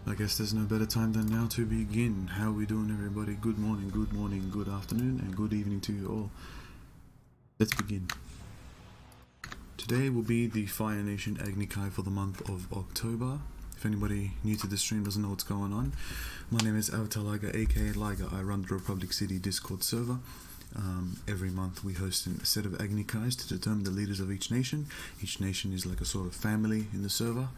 I guess there's no better time than now to begin. How are we doing, everybody? Good morning, good afternoon, and good evening to you all. Let's begin. Today will be the Fire Nation Agni for the month of October. If anybody new to the stream doesn't know what's going on, my name is Avatar Liger, aka Liger. I run the Republic City Discord server. Every month we host a set of Agni to determine the leaders of each nation. Each nation is like a sort of family in the server.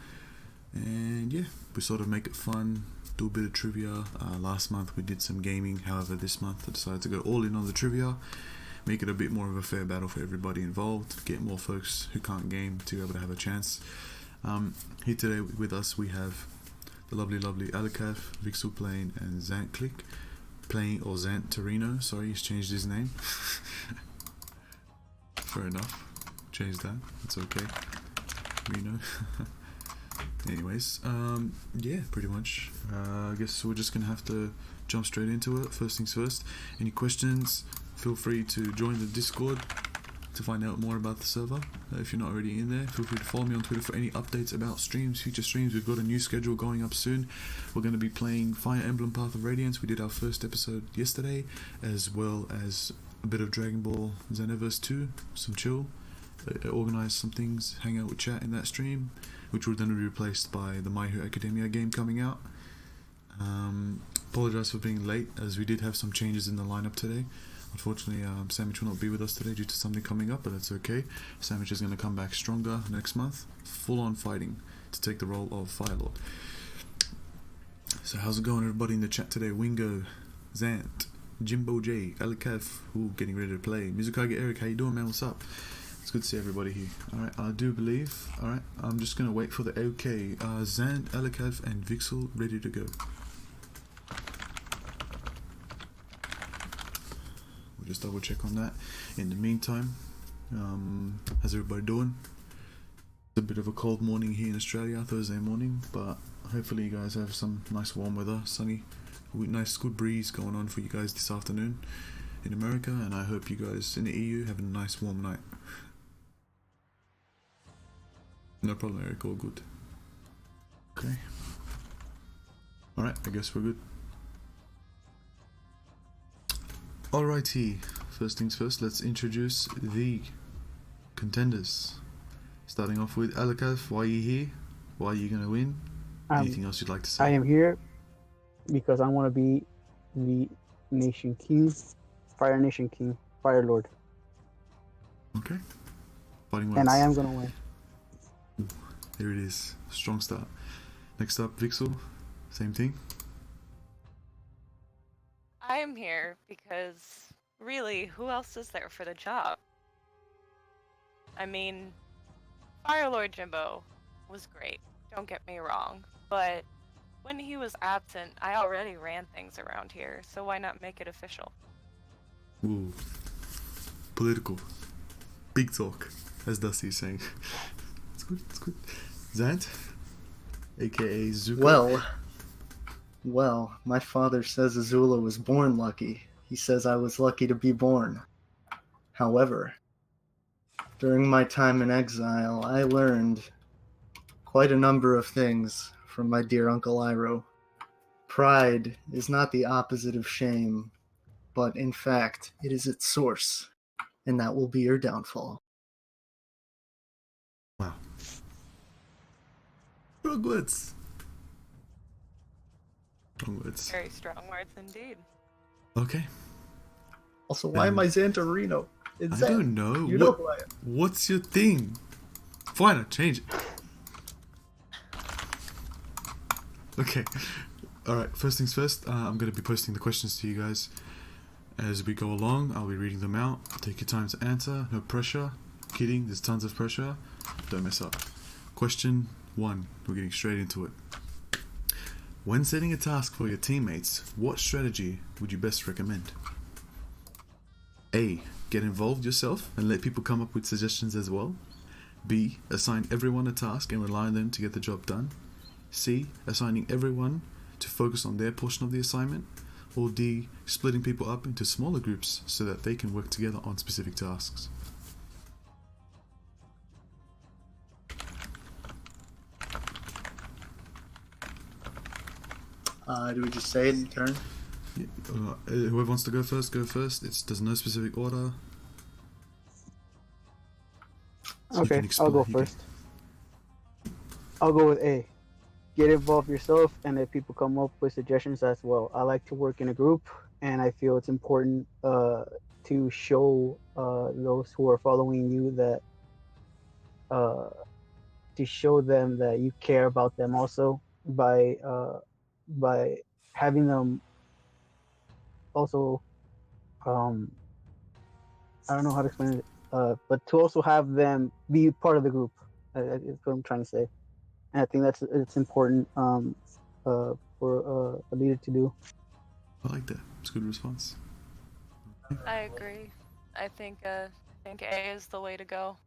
And yeah, we sort of make it fun, do a bit of trivia. Last month we did some gaming, however this month I decided to go all in on the trivia, make it a bit more of a fair battle for everybody involved, get more folks who can't game to be able to have a chance. Here today with us we have the lovely Alakalf, Vixal playing, and Zant playing, or Zant Torino, sorry, he's changed his name. Fair enough, change that, it's okay, Reno. Anyways, yeah, pretty much. I guess we're just gonna have to jump straight into it. First things first, any questions, feel free to join the Discord to find out more about the server. If you're not already in there, feel free to follow me on Twitter for any updates about streams, future streams. We've got a new schedule going up soon. We're going to be playing Fire Emblem Path of Radiance. We did our first episode yesterday, as well as a bit of Dragon Ball Xenoverse 2, some chill. Organize some things, hang out with chat in that stream, which will then be replaced by the My Hero Academia game coming out. Apologize for being late, as we did have some changes in the lineup today. Unfortunately, Sandwich will not be with us today due to something coming up, but that's okay. Sandwich is going to come back stronger next month, full on fighting to take the role of Fire Lord. So how's it going, everybody in the chat today? Wingo, Zant, Jimbo J, Alakalf, getting ready to play. Mizukage Eric, how you doing, man? What's up? It's good to see everybody here. Alright, I do believe. Alright, I'm just going to wait for the OK. Zant, Alakalf, and Vixal ready to go. We'll just double check on that. In the meantime, how's everybody doing? It's a bit of a cold morning here in Australia, Thursday morning, but hopefully you guys have some nice warm weather, sunny, nice good breeze going on for you guys this afternoon in America, and I hope you guys in the EU have a nice warm night. No problem, Eric, all good. Okay. Alright, I guess we're good. Alrighty, first things first, let's introduce the contenders. Starting off with Alakalf, why are you here? Why are you going to win? Anything else you'd like to say? I am here because I want to be the Nation King, Fire Nation King, Fire Lord. Okay. Fighting words. And I am going to win. There it is. Strong start. Next up, Vixal. Same thing. I am here because, really, who else is there for the job? I mean, Fire Lord Jimbo was great, don't get me wrong, but when he was absent, I already ran things around here, so why not make it official? Ooh. Political. Big talk, as Dusty's saying. It's good, it's good. Zant, aka Zuko. Well, my father says Azula was born lucky. He says I was lucky to be born. However, during my time in exile, I learned quite a number of things from my dear Uncle Iroh. Pride is not the opposite of shame, but in fact, it is its source, and that will be your downfall. Wow. Strong words. Strong words. Very strong words indeed. Okay. Also, why am I Xantarino? I don't know. You know who I am. What's your thing? Fine, I'll change it. Okay. Alright, first things first, I'm going to be posting the questions to you guys as we go along. I'll be reading them out. Take your time to answer. No pressure. Kidding, there's tons of pressure. Don't mess up. Question 1. We're getting straight into it. When setting a task for your teammates, what strategy would you best recommend? A. Get involved yourself and let people come up with suggestions as well. B. Assign everyone a task and rely on them to get the job done. C. Assigning everyone to focus on their portion of the assignment. Or D. Splitting people up into smaller groups so that they can work together on specific tasks. Do we just say it in turn? Yeah, whoever wants to go first, go first. There's no specific order. So you Okay, can I'll go you can- first. I'll go with A. Get involved yourself, and if people come up with suggestions as well. I like to work in a group, and I feel it's important to show those who are following you that uh, to show them that you care about them also by having them also um I don't know how to explain it, but to also have them be part of the group is what I'm trying to say, and I think it's important for a leader to do. I like that. It's a good response. I agree. I think A is the way to go.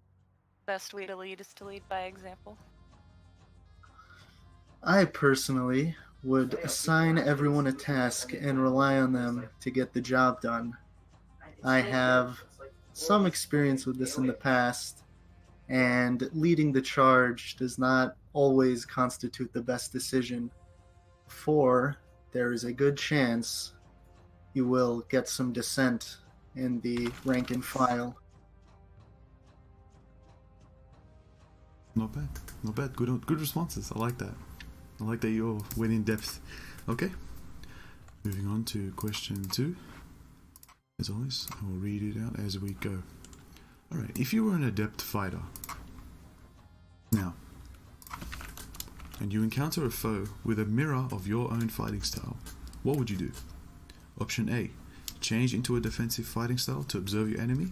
Best way to lead is to lead by example. I personally would assign everyone a task and rely on them to get the job done. I have some experience with this in the past, and leading the charge does not always constitute the best decision, for there is a good chance you will get some dissent in the rank and file. Not bad. Not bad. Good responses. I like that. I like that you're went in depth. Okay. Moving on to question 2. As always, I will read it out as we go. Alright, if you were an adept fighter now, and you encounter a foe with a mirror of your own fighting style, what would you do? Option A, change into a defensive fighting style to observe your enemy.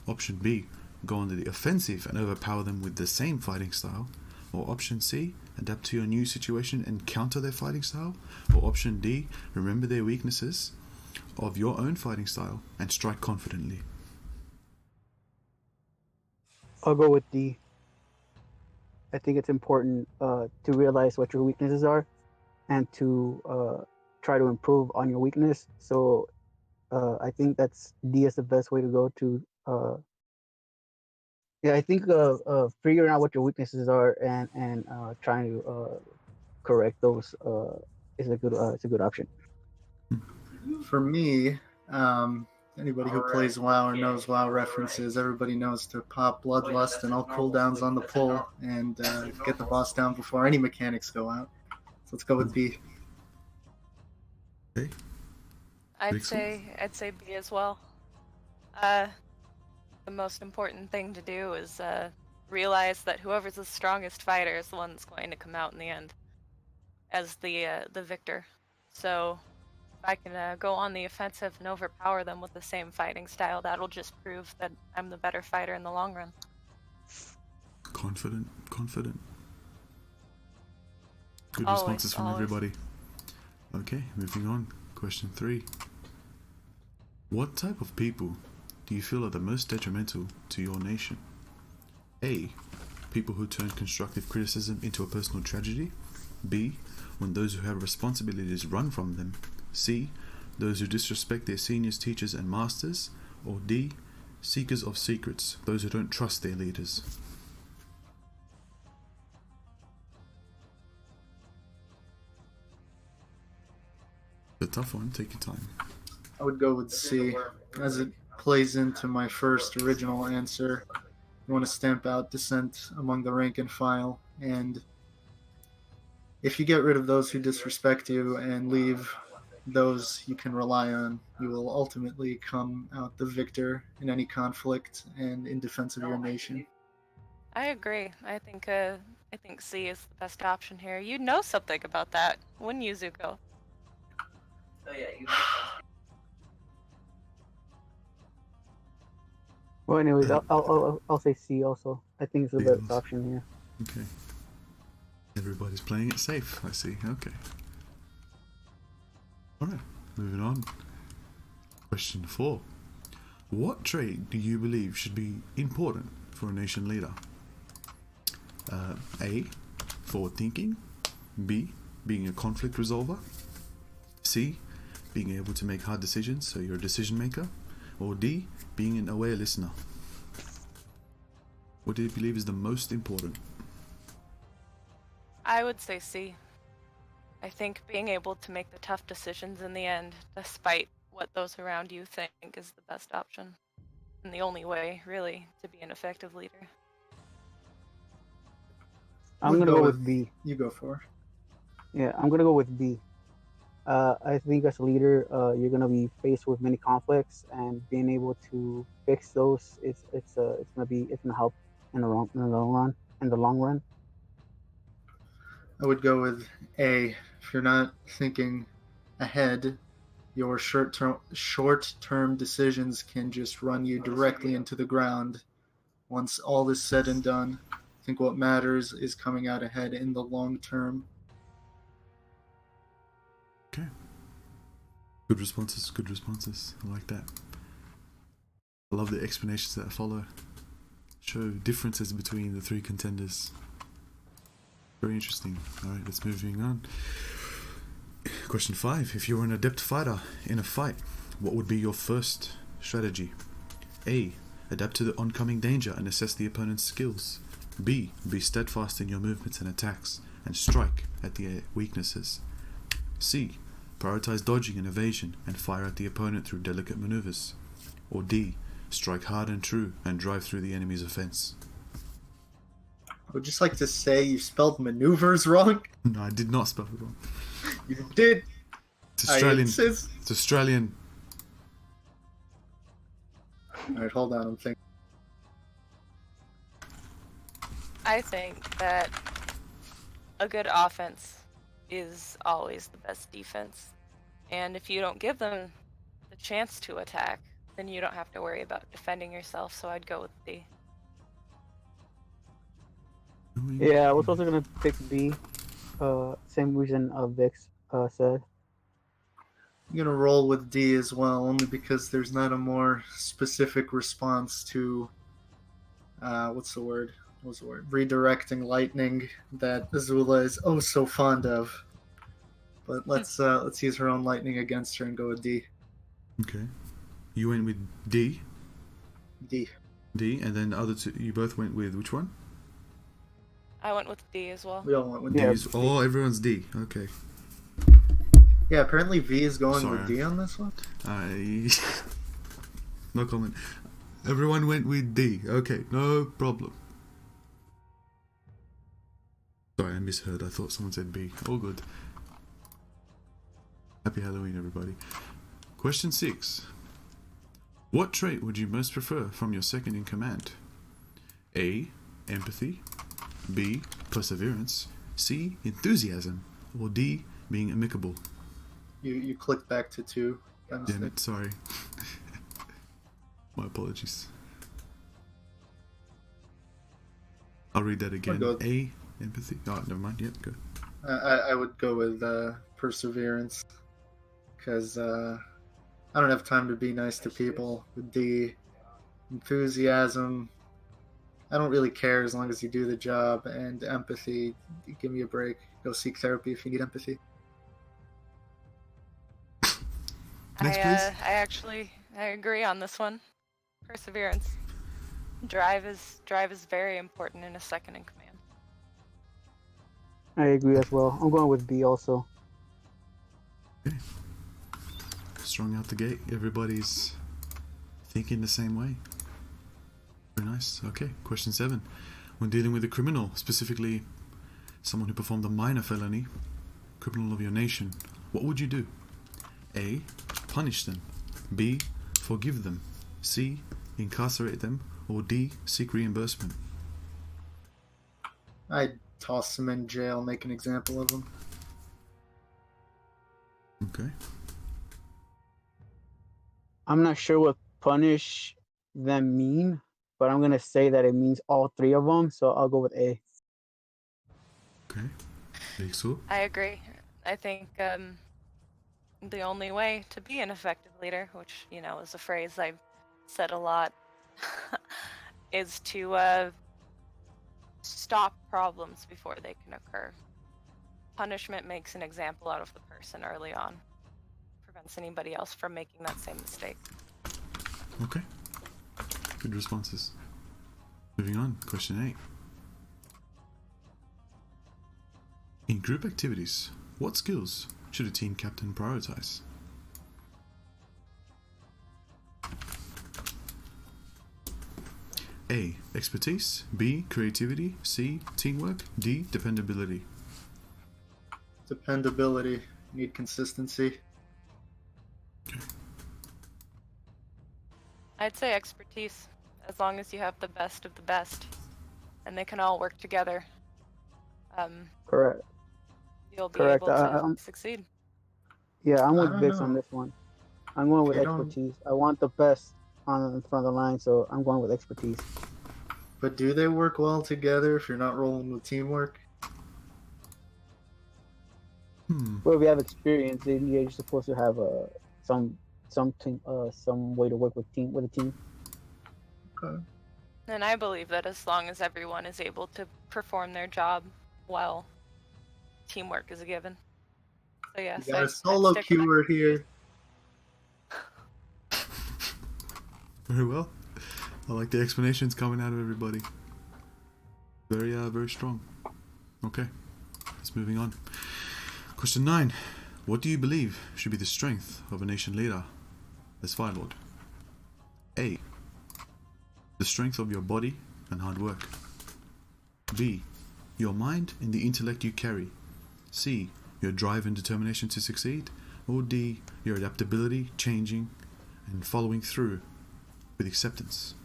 Option B, go on the offensive and overpower them with the same fighting style. Or option C, adapt to your new situation and counter their fighting style. Or option D, remember their weaknesses of your own fighting style and strike confidently. I'll go with D. I think it's important to realize what your weaknesses are and to try to improve on your weakness. So I think that's D is the best way to go to. Yeah, I think figuring out what your weaknesses are and trying to correct those is a good it's a good option. For me, anybody who plays WoW or knows WoW references, everybody knows to pop Bloodlust and all cooldowns on the pull and get the boss down before any mechanics go out. So let's go with B. Okay. I'd Vixal? say B as well. The most important thing to do is realize that whoever's the strongest fighter is the one that's going to come out in the end as the victor. So if I can go on the offensive and overpower them with the same fighting style, that'll just prove that I'm the better fighter in the long run. Confident. Good Always, responses from always. everybody. Okay, moving on. Question 3. What type of people do you feel are the most detrimental to your nation? A. People who turn constructive criticism into a personal tragedy. B. When those who have responsibilities run from them. C. Those who disrespect their seniors, teachers, and masters. Or D. Seekers of secrets, those who don't trust their leaders. It's a tough one, take your time. I would go with C, as it plays into my first original answer. You want to stamp out dissent among the rank and file, and if you get rid of those who disrespect you and leave those you can rely on, you will ultimately come out the victor in any conflict and in defense of your nation. I agree. I think C is the best option here. You'd know something about that, wouldn't you, Zuko? Well, anyways, I'll say C also. I think it's the best Feels. option here. Okay. Everybody's playing it safe, I see. Okay. Alright, moving on. Question 4. What trait do you believe should be important for a nation leader? A. Forward thinking. B. Being a conflict resolver. C. Being able to make hard decisions, so you're a decision maker. Or D. Being an aware listener. What do you believe is the most important? I would say C. I think being able to make the tough decisions in the end, despite what those around you think, is the best option. And the only way, really, to be an effective leader. I'm Would gonna go with B. You go for. Yeah, I'm gonna go with B. I think as a leader, you're gonna be faced with many conflicts, and being able to fix those, it's gonna help in the long run. I would go with A. If you're not thinking ahead, your short-term decisions can just run you directly into the ground. Once all is said and done, I think what matters is coming out ahead in the long term. Okay. Good responses, good responses. I like that. I love the explanations that follow. Show differences between the three contenders. Very interesting. Alright, let's moving on. Question 5. If you were an adept fighter in a fight, what would be your first strategy? A. Adapt to the oncoming danger and assess the opponent's skills. B. Be steadfast in your movements and attacks, and strike at the weaknesses. C. Prioritize dodging and evasion, and fire at the opponent through delicate maneuvers. Or D. Strike hard and true, and drive through the enemy's offense. I would just like to say you spelled maneuvers wrong. No, I did not spell it wrong. You did. It's Australian. I insist. It's Australian. Alright, hold on, I'm thinking. I think that a good offense is always the best defense. And if you don't give them the chance to attack, then you don't have to worry about defending yourself, so I'd go with D. Yeah, I was also gonna pick B. Same reason Vix said. I'm gonna roll with D as well, only because there's not a more specific response to what's the word? Redirecting lightning that Azula is oh so fond of. But let's use her own lightning against her and go with D. Okay. You went with D. D. D, and then the other two, you both went with which one? I went with D as well. We all went with Yeah. D. Oh, everyone's D. Okay. Yeah, apparently V is going Sorry. with D on this one. No comment. Everyone went with D. Okay, no problem. Sorry, I misheard. I thought someone said B. All good. Happy Halloween, everybody. Question 6. What trait would you most prefer from your second in command? A. Empathy. B. Perseverance. C. Enthusiasm. Or D. Being amicable. You clicked back to 2. Damn it, sorry. My apologies. I'll read that again. I'll go. A. Empathy. Oh, never mind. Yep, go. I would go with perseverance, because I don't have time to be nice to people. With D, enthusiasm, I don't really care as long as you do the job. And empathy, give me a break. Go seek therapy if you need empathy. Next, I agree on this one. Perseverance. Drive is very important in a second in command. I agree as well. I'm going with B also. Okay. Strong out the gate. Everybody's thinking the same way. Very nice. Okay, question 7. When dealing with a criminal, specifically someone who performed a minor felony, criminal of your nation, what would you do? A. Punish them. B. Forgive them. C. Incarcerate them. Or D. Seek reimbursement. I'd toss them in jail, make an example of them. Okay. I'm not sure what punish them mean, but I'm gonna say that it means all 3 of them. So I'll go with A. Okay. Vixal. I agree. I think the only way to be an effective leader, which, is a phrase I've said a lot, is to stop problems before they can occur. Punishment makes an example out of the person early on. Prevents anybody else from making that same mistake. Okay. Good responses. Moving on. Question 8. In group activities, What skills should a team captain prioritize? A. Expertise. B. Creativity. C. Teamwork. D. Dependability. Dependability. Need consistency. I'd say expertise, as long as you have the best of the best, and they can all work together. Correct. You'll be Correct. able to succeed. Yeah, I'm I with don't Vix know. on this one. I'm going with If you don't- expertise. I want the best on the front of the line, so I'm going with expertise. But do they work well together if you're not rolling with teamwork? Well, if you have experience, then you're supposed to have some way to work with a team. Okay. And I believe that as long as everyone is able to perform their job well, teamwork is a given. So yes, You got a I'd solo stick with queuer expertise. here. Very well. I like the explanations coming out of everybody. Very strong. Okay, let's moving on. Question 9. What do you believe should be the strength of a nation leader as Fire Lord? A. The strength of your body and hard work. B. Your mind and the intellect you carry. C. Your drive and determination to succeed. Or D. Your adaptability, changing, and following through with acceptance.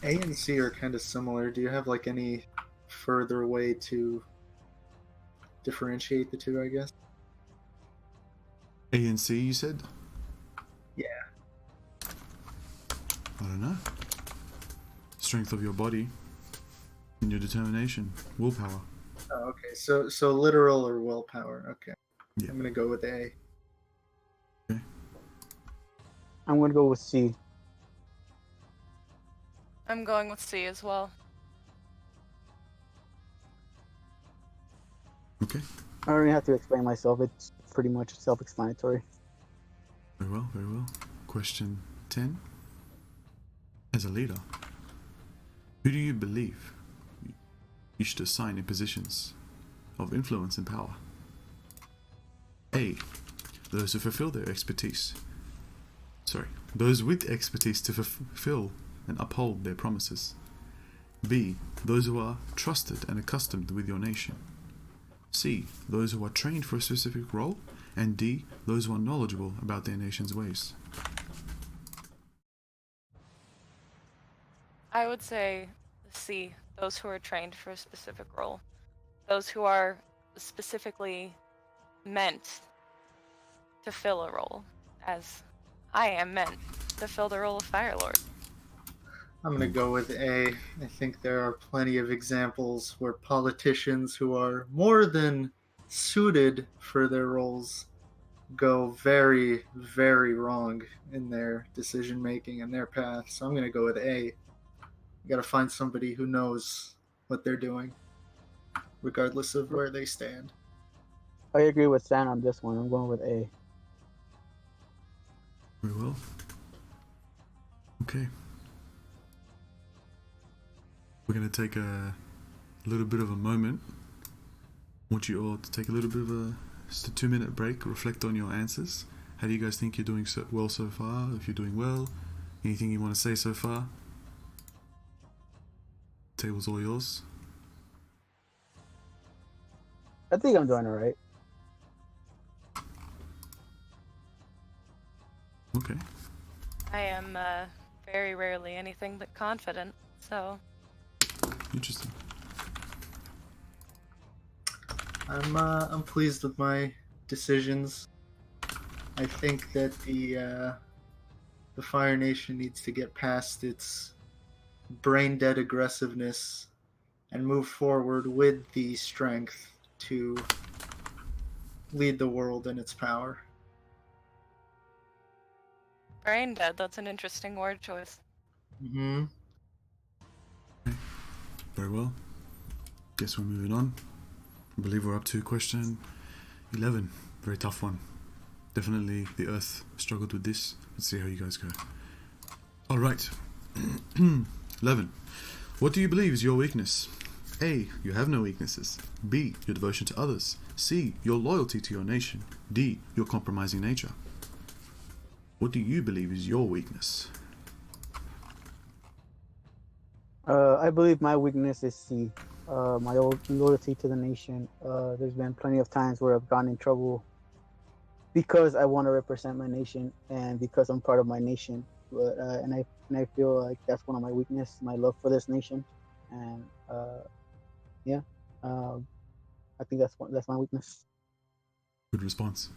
A and C are kind of similar. Do you have like any further way to differentiate the two, I guess? A and C, you said? Yeah. I don't know. Strength of your body and your determination, willpower. Oh, okay. So literal or willpower. Okay. Yeah. I'm gonna go with A. Okay. I'm going to go with C. I'm going with C as well. Okay. I don't even have to explain myself. It's pretty much self-explanatory. Very well, very well. Question 10. As a leader, who do you believe you should assign in positions of influence and power? A. Those who fulfill their expertise. Those with expertise to fulfill and uphold their promises. B. Those who are trusted and accustomed with your nation. C. Those who are trained for a specific role. And D. Those who are knowledgeable about their nation's ways. I would say C, those who are trained for a specific role. Those who are specifically meant to fill a role, as I am meant to fill the role of Fire Lord. I'm gonna go with A. I think there are plenty of examples where politicians who are more than suited for their roles go very, very wrong in their decision making and their path. So I'm gonna go with A. You gotta find somebody who knows what they're doing, regardless of where they stand. I agree with Sam on this one. I'm going with A. Very well. Okay. We're going to take a little bit of a moment. I want you all to take a little bit of just a 2-minute break, reflect on your answers. How do you guys think you're doing well so far? If you're doing well, anything you want to say so far? Table's all yours. I think I'm doing all right. Okay. I am very rarely anything but confident, so Interesting. I'm pleased with my decisions. I think that the Fire Nation needs to get past its brain dead aggressiveness and move forward with the strength to lead the world in its power. brain dead, that's an interesting word choice. Mm-hmm. Very well. Guess we're moving on. I believe we're up to question 11. Very tough one. Definitely the Earth struggled with this. Let's see how you guys go. Alright. 11. What do you believe is your weakness? A. You have no weaknesses. B. Your devotion to others. C. Your loyalty to your nation. D. Your compromising nature. What do you believe is your weakness? I believe my weakness is C. My old loyalty to the nation. There's been plenty of times where I've gotten in trouble because I want to represent my nation and because I'm part of my nation. But and I feel like that's one of my weaknesses, my love for this nation, and yeah, I think that's my weakness. Good response.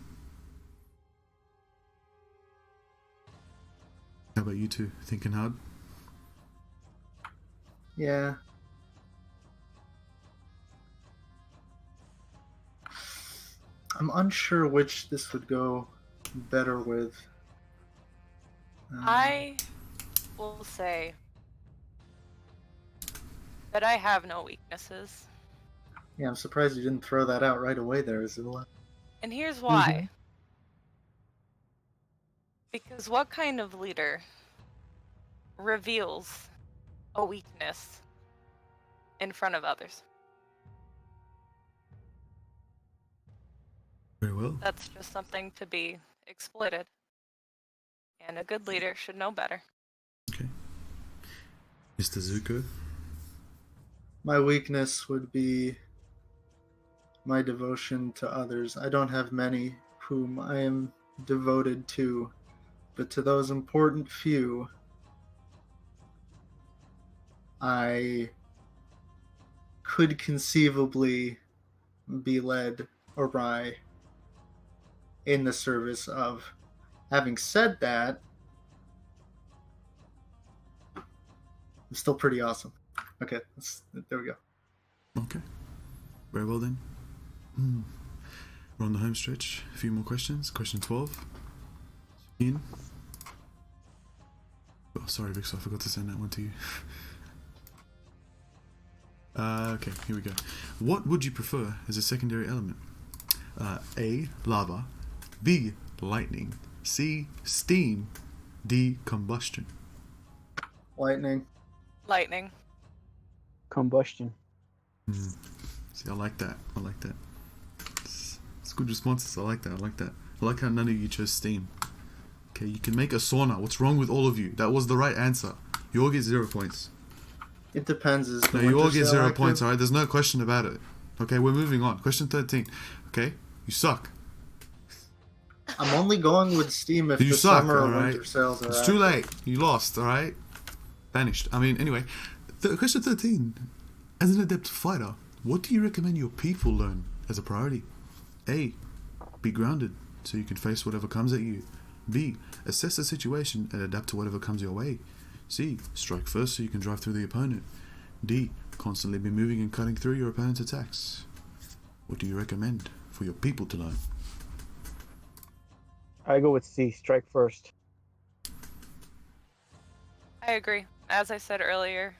How about you two? Thinking hard? Yeah. I'm unsure which this would go better with. I will say that I have no weaknesses. Yeah, I'm surprised you didn't throw that out right away there, Azula. And here's why. Because what kind of leader reveals a weakness in front of others? Very well. That's just something to be exploited. And a good leader should know better. Okay. Mr. Zuko? My weakness would be my devotion to others. I don't have many whom I am devoted to, but to those important few, I could conceivably be led awry in the service of. Having said that, I'm still pretty awesome. Okay, there we go. Okay. Very well then. We're on the home stretch. A few more questions. Question 12. Ian? Oh, sorry, Vixal, I forgot to send that one to you. Okay, here we go. What would you prefer as a secondary element? A. Lava. B. Lightning. C. Steam. D. Combustion. Lightning. Lightning. Combustion. See, I like that. I like that. It's good responses. I like that. I like that. I like how none of you chose steam. Okay, you can make a sauna. What's wrong with all of you? That was the right answer. You all get 0 points. It depends. No, you all get 0 points, alright? There's no question about it. Okay, we're moving on. Question 13. Okay, you suck. I'm only going with steam if You the suck, summer or alright? winter sales are It's too active. late. You lost, alright? Vanished. I mean, anyway. Question 13. As an adept fighter, what do you recommend your people learn as a priority? A. Be grounded so you can face whatever comes at you. B. Assess the situation and adapt to whatever comes your way. C. Strike first so you can drive through the opponent. D. Constantly be moving and cutting through your opponent's attacks. What do you recommend for your people to learn? I go with C. Strike first. I agree. As I said earlier,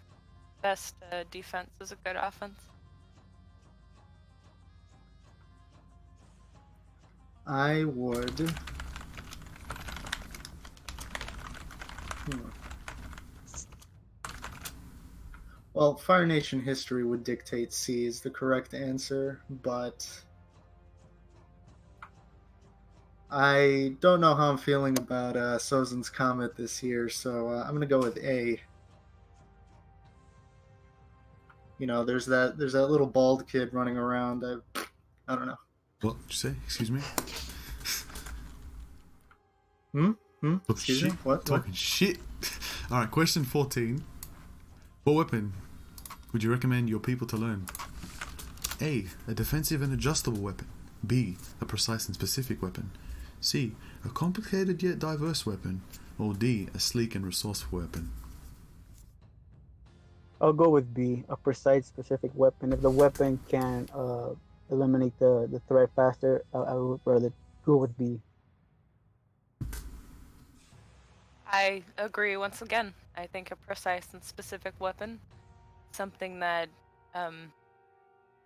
best defense is a good offense. I would. Well, Fire Nation history would dictate C is the correct answer, but I don't know how I'm feeling about Sozan's Comet this year, so I'm gonna go with A. You know, there's that little bald kid running around. I don't know. What did you say? Excuse me? Talking Excuse me? shit. What? Talking shit. Alright, question 14. What weapon would you recommend your people to learn? A. A defensive and adjustable weapon. B. A precise and specific weapon. C. A complicated yet diverse weapon. Or D. A sleek and resourceful weapon. I'll go with B. A precise, specific weapon. If the weapon can eliminate the threat faster, I would rather go with B. I agree once again. I think a precise and specific weapon, something that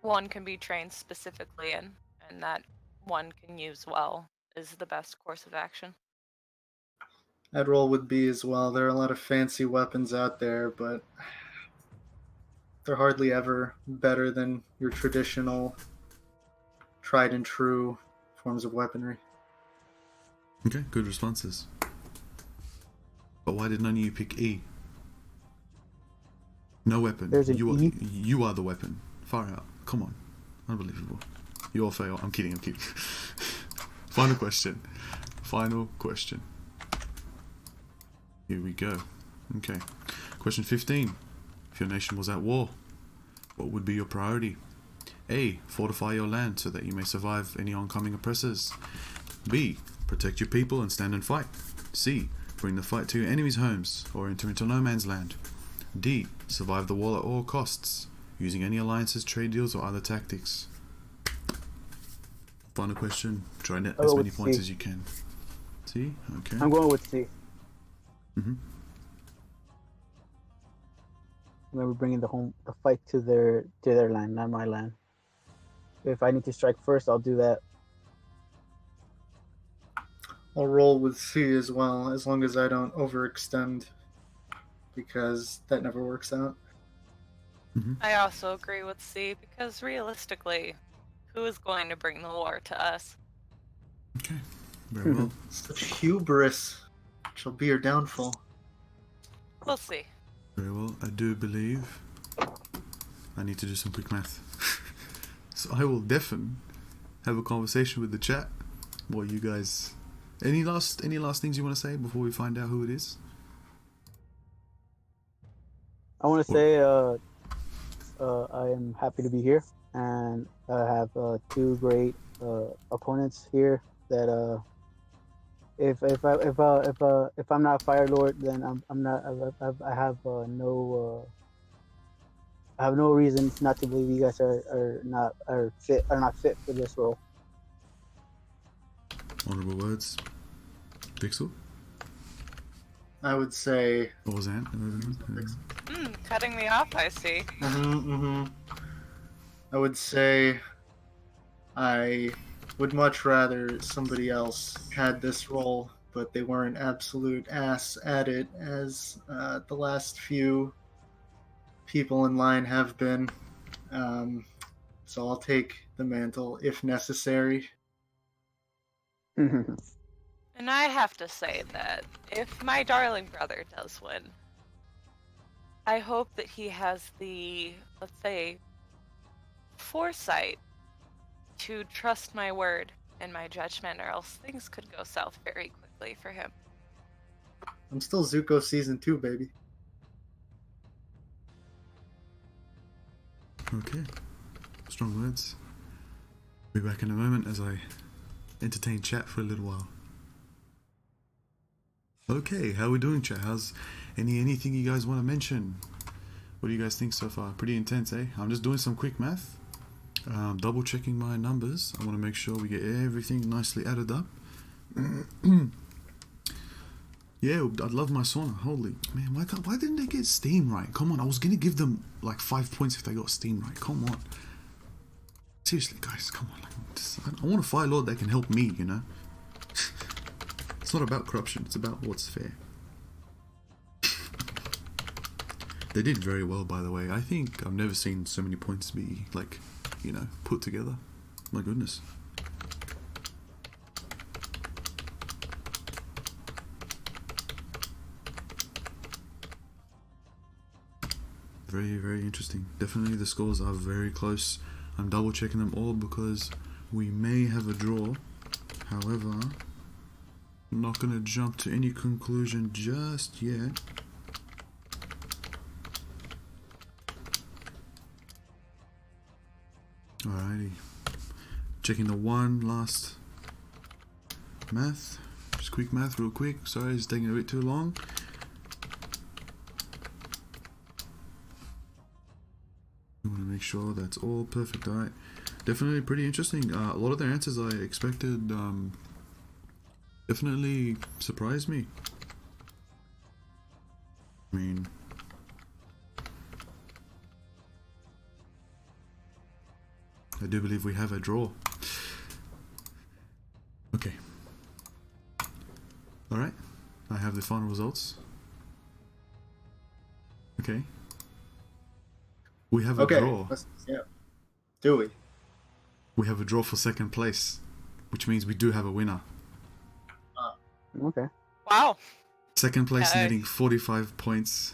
one can be trained specifically in, and that one can use well, is the best course of action. I'd roll with B as well. There are a lot of fancy weapons out there, but they're hardly ever better than your traditional, tried and true forms of weaponry. Okay, good responses. But why did none of you pick E? No weapon. There's an E? You are the weapon. Far out. Come on. Unbelievable. You all fail. I'm kidding. Final question. Here we go. Okay. Question 15. If your nation was at war, what would be your priority? A. Fortify your land so that you may survive any oncoming oppressors. B. Protect your people and stand and fight. C. Bring the fight to your enemies' homes or enter into no man's land. D. Survive the war at all costs, using any alliances, trade deals, or other tactics. Final question. Try to net as many points as you can. C? Okay. I'm going with C. Mm-hmm. Remember bringing the fight to their land, not my land. If I need to strike first, I'll do that. I'll roll with C as well, as long as I don't overextend, because that never works out. Mm-hmm. I also agree with C, because realistically, who is going to bring the war to us? Okay. Very well. Such hubris shall be your downfall. We'll see. Very well. I do believe I need to do some quick math. So I will definitely have a conversation with the chat. What you guys... Any last things you want to say before we find out who it is? I want to say I am happy to be here, and I have two great opponents here. That if I'm not Fire Lord, then I'm not. I have no reason not to believe you guys are not fit for this role. Honorable words. Vixal? I would say... Or Zant? Cutting me off, I see. I would say I would much rather somebody else had this role, but they weren't absolute ass at it as the last few people in line have been. So I'll take the mantle if necessary. And I have to say that if my darling brother does win, I hope that he has the, let's say, foresight to trust my word and my judgment, or else things could go south very quickly for him. I'm still Zuko Season 2, baby. Okay. Strong words. Be back in a moment as I entertain chat for a little while. Okay, how are we doing, chat? How's anything you guys want to mention? What do you guys think so far? Pretty intense, eh? I'm just doing some quick math. Double checking my numbers. I want to make sure we get everything nicely added up. Yeah, I'd love my sauna. Holy man, why didn't they get Steam right? Come on, I was gonna give them like 5 points if they got Steam right. Come on. Seriously, guys, come on. I want a Fire Lord that can help me, you know? It's not about corruption, it's about what's fair. They did very well, by the way. I think I've never seen so many points be, like, you know, put together. My goodness. Very, very interesting. Definitely the scores are very close. I'm double checking them all because we may have a draw. However, I'm not going to jump to any conclusion just yet. Alrighty. Checking the one last math. Just quick math real quick. Sorry, it's taking a bit too long. I want to make sure that's all perfect. Alright. Definitely pretty interesting. A lot of their answers I expected definitely surprised me. I mean, I do believe we have a draw. Okay. Alright. I have the final results. Okay. We have a Okay. draw. Yeah. Do we? We have a draw for second place, which means we do have a winner. Okay. Wow. Second place Nice. netting 45 points.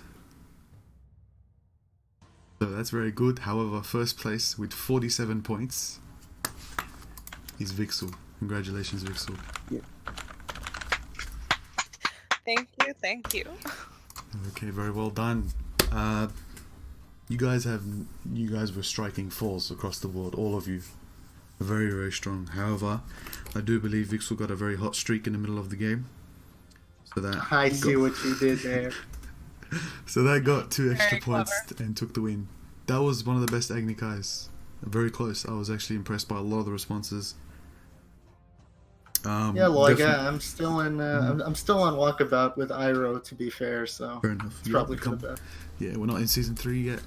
So that's very good. However, first place with 47 points is Vixal. Congratulations, Vixal. Thank you, thank you. Okay, very well done. You guys were striking falls across the board, all of you. Very, very strong. However, I do believe Vixal got a very hot streak in the middle of the game. So that I see what you did there. So that got 2 extra Very points clever. and took the win. That was one of the best Agni Kais. Very close. I was actually impressed by a lot of the responses. Yeah, Loiga, definitely- I'm still in. I'm still on walkabout with Iroh, to be fair. So Fair enough. it's Yeah, probably for the best. Yeah, we're not in season 3 yet.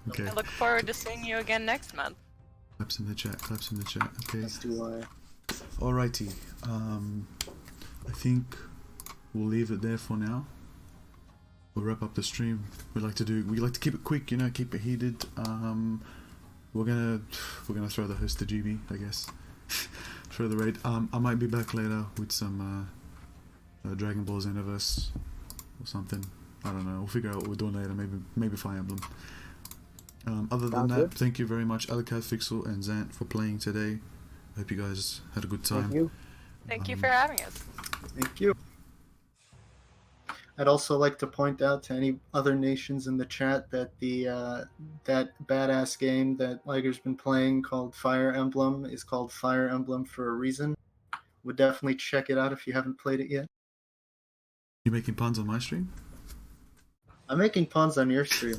Okay. I look forward to seeing you again next month. Claps in the chat. Claps in the chat. Okay. As do I. Alrighty. I think we'll leave it there for now. We'll wrap up the stream. We like to keep it quick, you know, keep it heated. We're gonna throw the host to GB, I guess. Throw the raid. I might be back later with some Dragon Ball Xenoverse or something. I don't know. We'll figure out what we're doing later. Maybe Fire Emblem. Other than Sounds that, good. thank you very much, Alakalf, Vixal, and Zant for playing today. I hope you guys had a good time. Thank you. Thank you for having us. Thank you. I'd also like to point out to any other nations in the chat that that badass game that Liger's been playing called Fire Emblem is called Fire Emblem for a reason. Would definitely check it out if you haven't played it yet. You making puns on my stream? I'm making puns on your stream.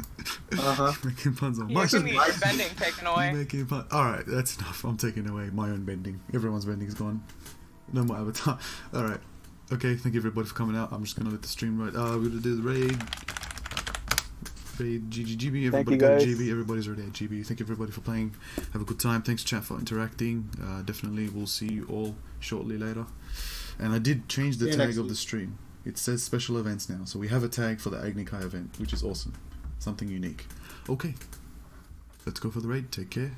Making puns on You my can stream. get your bending taken away. Making fun. Alright, that's enough. I'm taking away my own bending. Everyone's bending's gone. No more avatar. Alright. Okay, thank you everybody for coming out. I'm just gonna let the stream ride. We're gonna do the raid. Raid GGGB. Thank Everybody you, go to guys. GB. Everybody's already at GB. Thank you everybody for playing. Have a good time. Thanks chat for interacting. Definitely we'll see you all shortly later. And I did change the See you tag next of week. the stream. It says special events now. So we have a tag for the Agni Kai event, which is awesome. Something unique. Okay. Let's go for the raid. Take care.